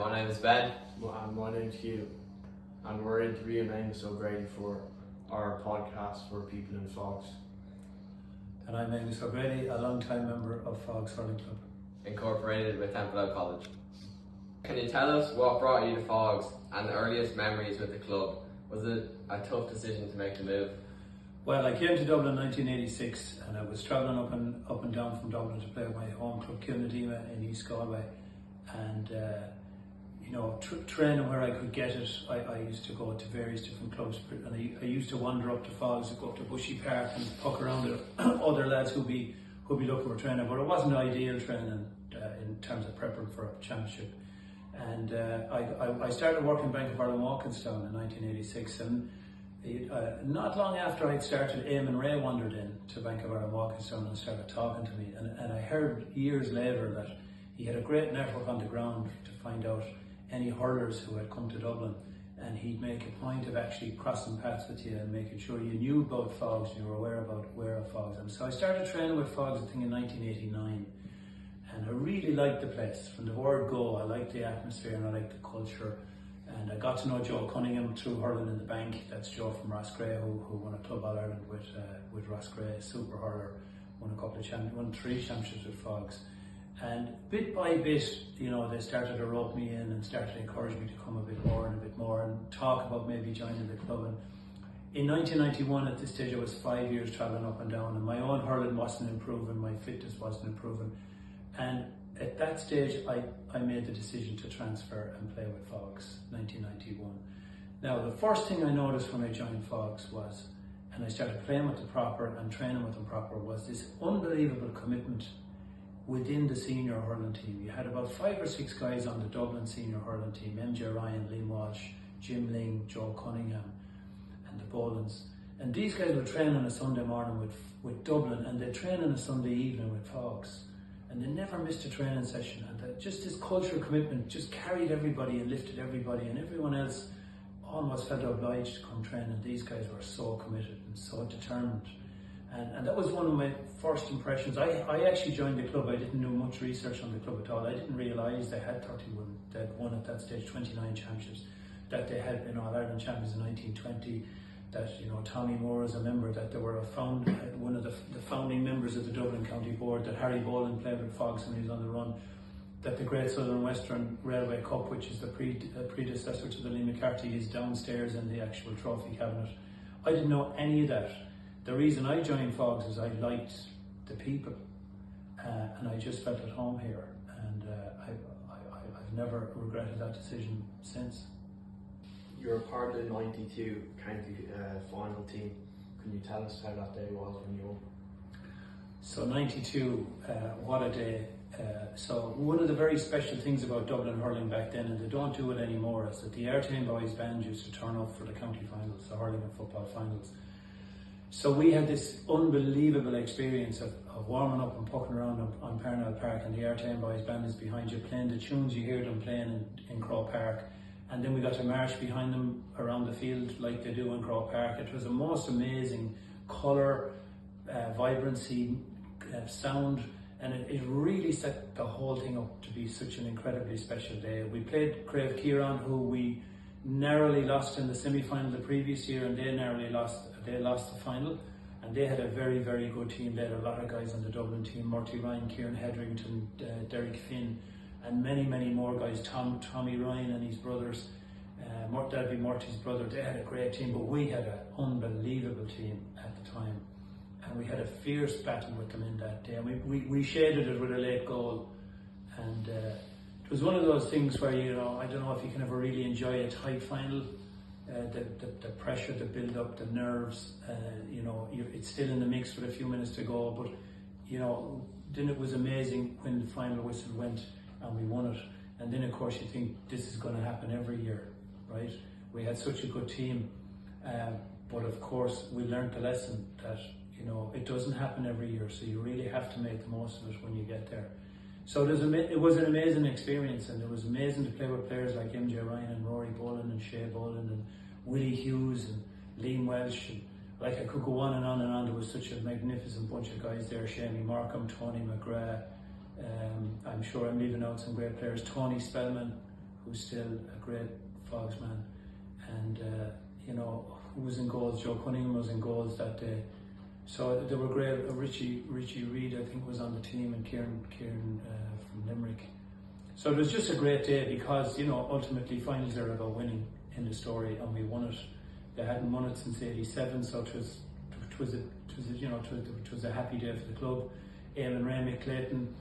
My name is Ben. And my name's Hugh, and we're interviewing Aongus Grady for our podcast for people in Faughs. And I'm Aongus Grady, a long-time member of Faughs Hurling Club. Incorporated with Templeogue College. Can you tell us what brought you to Faughs and the earliest memories with the club? Was it a tough decision to make the move? Well, I came to Dublin in 1986 and I was travelling up and down from Dublin to play with my home club Kilnadima in East Galway, and training where I could get it. I used to go to various different clubs, and I used to wander up to Faughs, go up to Bushy Park and puck around with other lads who'd be looking for training, but it wasn't ideal training in terms of preparing for a championship. And I started working Bank of Ireland Walkinstown in 1986, and not long after I'd started, Eamon Ray wandered in to Bank of Ireland Walkinstown and started talking to me, and I heard years later that he had a great network on the ground to find out any hurlers who had come to Dublin, and he'd make a point of actually crossing paths with you and making sure you knew about Faughs and you were aware of Faughs. And so I started training with Faughs, I think in 1989, and I really liked the place. From the word go, I liked the atmosphere and I liked the culture. And I got to know Joe Cunningham through hurling in the bank. That's Joe from Roscrea, who won a Club All-Ireland with Roscrea, super hurler, won 3 championships with Faughs. And bit by bit, they started to rope me in and started to encourage me to come a bit more and talk about maybe joining the club. And in 1991, at this stage, I was 5 years travelling up and down, and my own hurling wasn't improving, my fitness wasn't improving. And at that stage, I made the decision to transfer and play with Faughs, 1991. Now, the first thing I noticed when I joined Faughs was, and I started playing with them proper and training with them proper, was this unbelievable commitment within the senior hurling team. You had about 5 or 6 guys on the Dublin senior hurling team: MJ Ryan, Liam Walsh, Jim Ling, Joe Cunningham, and the Bolins. And these guys would train on a Sunday morning with Dublin, and they'd train on a Sunday evening with Faughs. And they never missed a training session, and just this cultural commitment just carried everybody and lifted everybody, and everyone else almost felt obliged to come train, and these guys were so committed and so determined. And that was one of my first impressions. I actually joined the club. I didn't do much research on the club at all. I didn't realise they had 31, they'd won at that stage 29 championships, that they had been All-Ireland champions in 1920, that Tommy Moore is a member, that they were one of the founding members of the Dublin County Board, that Harry Boland played with Faughs when he was on the run, that the Great Southern Western Railway Cup, which is the predecessor to the Lee McCarthy, is downstairs in the actual trophy cabinet. I didn't know any of that. The reason I joined Faughs is I liked the people, and I just felt at home here, and I've never regretted that decision since. You're a part of the 92 county final team. Can you tell us how that day was when you won? So 92, what a day. So one of the very special things about Dublin hurling back then, and they don't do it anymore, is that the Airtime Boys band used to turn up for the county finals, the hurling and football finals. So we had this unbelievable experience of warming up and pucking around on Parnell Park, and the Airtime Boys band is behind you playing the tunes you hear them playing in Crow Park. And then we got to march behind them around the field like they do in Crow Park. It was a most amazing colour, vibrancy, sound, and it really set the whole thing up to be such an incredibly special day. We played Crave Kieran, who we narrowly lost in the semi-final the previous year, and they lost the final. And they had a very, very good team. They had a lot of guys on the Dublin team: Murty Ryan, Kieran Hedrington, Derek Finn, and many, many more guys, Tommy Ryan and his brothers, that'd be Murty's brother. They had a great team, but we had an unbelievable team at the time. And we had a fierce battle with them in that day. And we shaded it with a late goal. And it was one of those things where, I don't know if you can ever really enjoy a tight final. The pressure, the build-up, the nerves, it's still in the mix with a few minutes to go. But, then it was amazing when the final whistle went and we won it. And then of course you think this is going to happen every year, right? We had such a good team, but of course we learned the lesson that it doesn't happen every year, so you really have to make the most of it when you get there. So it was an amazing experience, and it was amazing to play with players like MJ Ryan and Rory Boland and Shea Boland and Willie Hughes and Liam Welsh, and I could go on and on and on. There was such a magnificent bunch of guys there: Shamie Markham, Tony McGrath, I'm sure I'm leaving out some great players. Tony Spellman, who's still a great Faughs man, and who was in goals. Joe Cunningham was in goals that day. So they were great. Richie Reid, I think, was on the team, and Kieran from Limerick. So it was just a great day because ultimately finals are about winning in the story, and we won it. They hadn't won it since '87, so it was a happy day for the club. Eamon Ramick, Clayton,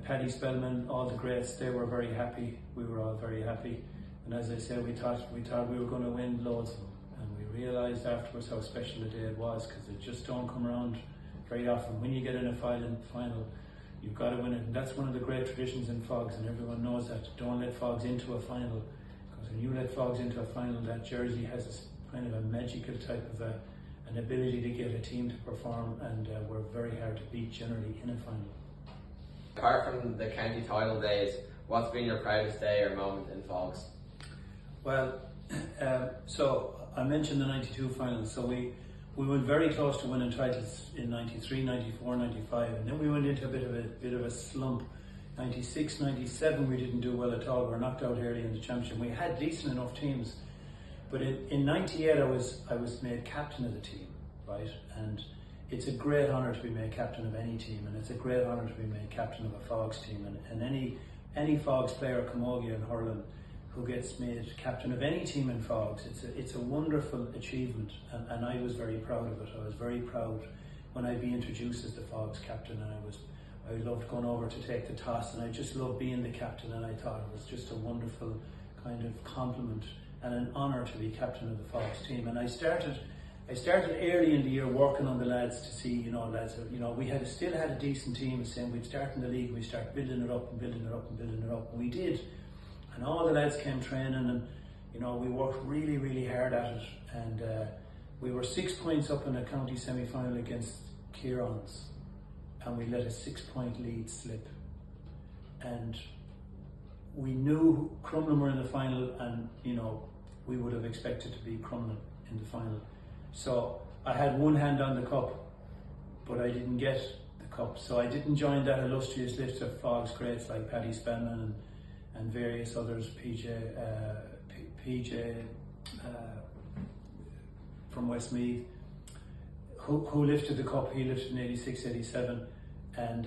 Paddy Spellman, all the greats, they were very happy. We were all very happy, and as I said, we thought we were going to win loads of them, and we realised afterwards how special the day it was, because it just don't come around very often. When you get in a final, you've got to win it, and that's one of the great traditions in Faughs, and everyone knows that. Don't let Faughs into a final, because when you let Faughs into a final, that jersey has this kind of a magical type of an ability to get a team to perform, and we're very hard to beat generally in a final. Apart from the county title days, what's been your proudest day or moment in Faughs? Well, so I mentioned the '92 final. So we went very close to winning titles in '93, '94, '95, and then we went into a bit of a slump. '96, '97 we didn't do well at all. We were knocked out early in the championship. We had decent enough teams, but in '98 I was made captain of the team, right? And it's a great honour to be made captain of any team, and it's a great honour to be made captain of a Faughs team. And any Faughs player, camogie and hurling, who gets made captain of any team in Faughs, it's a wonderful achievement, and I was very proud of it. I was very proud when I'd be introduced as the Faughs captain, and I loved going over to take the toss, and I just loved being the captain, and I thought it was just a wonderful kind of compliment and an honour to be captain of the Faughs team. And I started early in the year working on the lads to see, lads, we still had a decent team, saying we'd start in the league, we start building it up and building it up and building it up, and we did. And all the lads came training, and we worked really, really hard at it, and we were 6 points up in a county semi-final against Kieran's, and we let a 6-point lead slip. And we knew Crumlin were in the final, and we would have expected to beat Crumlin in the final. So I had one hand on the cup, but I didn't get the cup. So I didn't join that illustrious list of Faughs greats like Paddy Spellman and various others, PJ from Westmeath, who lifted the cup. He lifted in '86, '87, and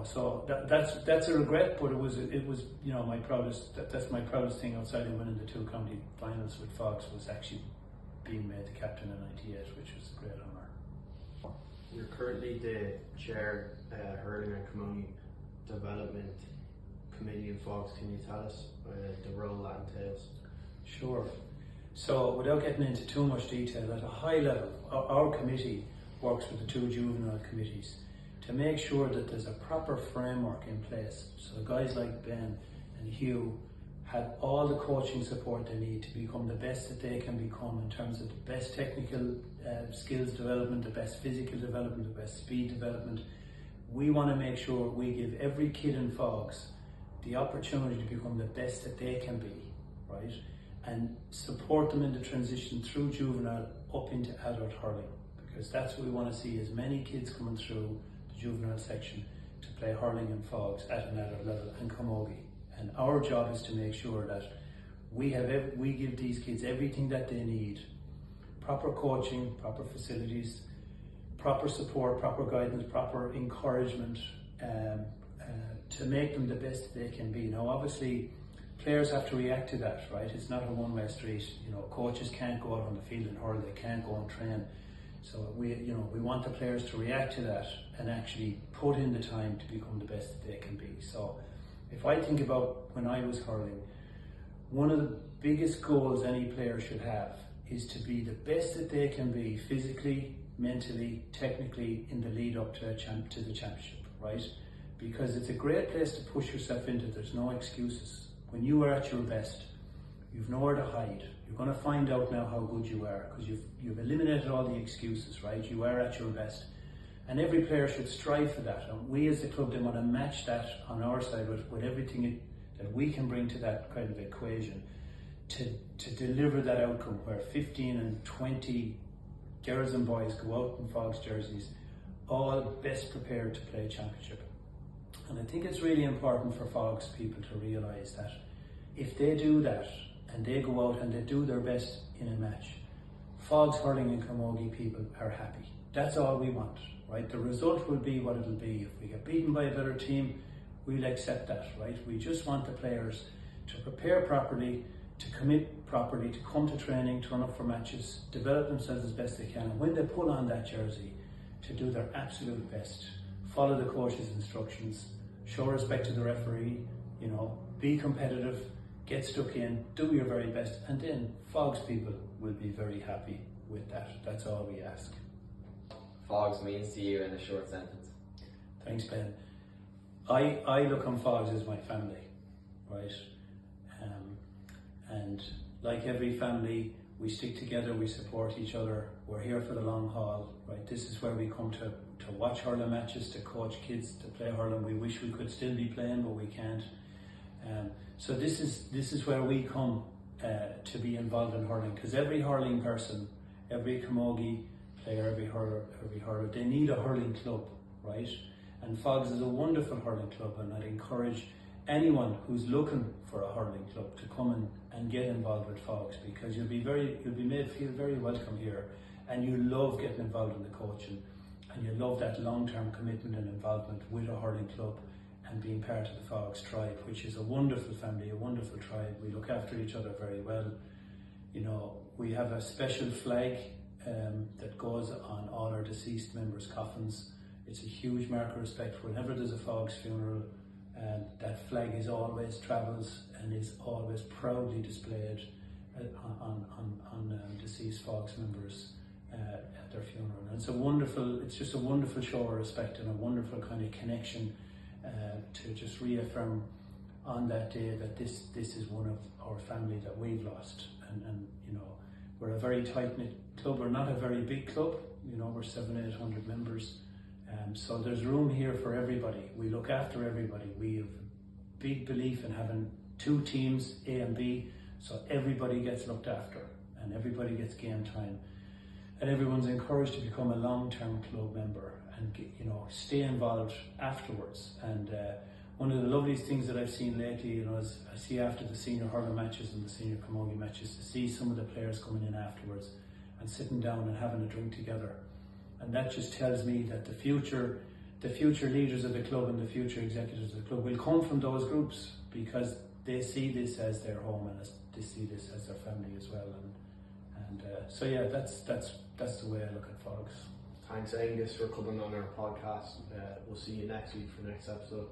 so that's a regret. But it was my proudest. That's my proudest thing outside of winning the 2 county finals with Faughs, was actually being made the captain in '98, which was a great honour. You're currently the chair hurling and camogie development committee in Faughs. Can you tell us the role that entails? Sure. So without getting into too much detail, at a high level, our committee works with the 2 juvenile committees to make sure that there's a proper framework in place. So guys like Ben and Hugh have all the coaching support they need to become the best that they can become, in terms of the best technical skills development, the best physical development, the best speed development. We want to make sure we give every kid in Faughs the opportunity to become the best that they can be, right? And support them in the transition through juvenile up into adult hurling, because that's what we want to see, as many kids coming through the juvenile section to play hurling in Faughs at an adult level, and camogie. And our job is to make sure that we give these kids everything that they need: proper coaching, proper facilities, proper support, proper guidance, proper encouragement, to make them the best they can be. Now, obviously, players have to react to that, right? It's not a one-way street. Coaches can't go out on the field and hurl; they can't go and train. So we want the players to react to that and actually put in the time to become the best that they can be. So, if I think about when I was hurling, one of the biggest goals any player should have is to be the best that they can be, physically, mentally, technically, in the lead up to the championship, right? Because it's a great place to push yourself into. There's no excuses. When you are at your best, you've nowhere to hide. You're going to find out now how good you are, because you've eliminated all the excuses, right? You are at your best. And every player should strive for that. And we as a club then want to match that on our side with everything that we can bring to that kind of equation to deliver that outcome where 15 and 20 girls and boys go out in Faughs jerseys, all best prepared to play a championship. And I think it's really important for Faughs people to realise that if they do that and they go out and they do their best in a match, Faughs hurling and Camogie people are happy. That's all we want, right? The result will be what it'll be. If we get beaten by a better team, we'll accept that, right? We just want the players to prepare properly, to commit properly, to come to training, turn up for matches, develop themselves as best they can, and when they put on that jersey, to do their absolute best, follow the coach's instructions, show respect to the referee, you know, be competitive, get stuck in, do your very best, and then Faughs people will be very happy with that. That's all we ask. Faughs means to you in a short sentence. Thanks, Ben. I look on Faughs as my family, right? And like every family, we stick together, we support each other, we're here for the long haul, right? This is where we come to watch hurling matches, to coach kids to play hurling. We wish we could still be playing, but we can't. So this is where we come to be involved in hurling, because every hurling person, every camogie player, every hurler, they need a hurling club, right? And Faughs is a wonderful hurling club, and I'd encourage anyone who's looking for a hurling club to come and get involved with Faughs, because you'll be made feel very welcome here, and you love getting involved in the coaching, and you love that long-term commitment and involvement with a hurling club and being part of the Faughs tribe, which is a wonderful family, a wonderful tribe. We look after each other very well. You know, we have a special flag that goes on all our deceased members' coffins. It's a huge mark of respect. Whenever there's a Faughs funeral, that flag travels and is always proudly displayed on deceased Faughs members at their funeral. And it's just a wonderful show of respect and a wonderful kind of connection to just reaffirm on that day that this is one of our family that we've lost. And you know, we're a very tight-knit club. We're not a very big club, you know, we're 700-800 members. So there's room here for everybody. We look after everybody. We have a big belief in having two teams, A and B, so everybody gets looked after and everybody gets game time. And everyone's encouraged to become a long-term club member and you know, stay involved afterwards. And one of the loveliest things that I've seen lately, you know, is I see after the senior hurling matches and the senior camogie matches, to see some of the players coming in afterwards and sitting down and having a drink together. And that just tells me that the future leaders of the club and the future executives of the club will come from those groups, because they see this as their home and they see this as their family as well. And so yeah, that's the way I look at Faughs. Thanks, Aongus, for coming on our podcast. We'll see you next week for the next episode.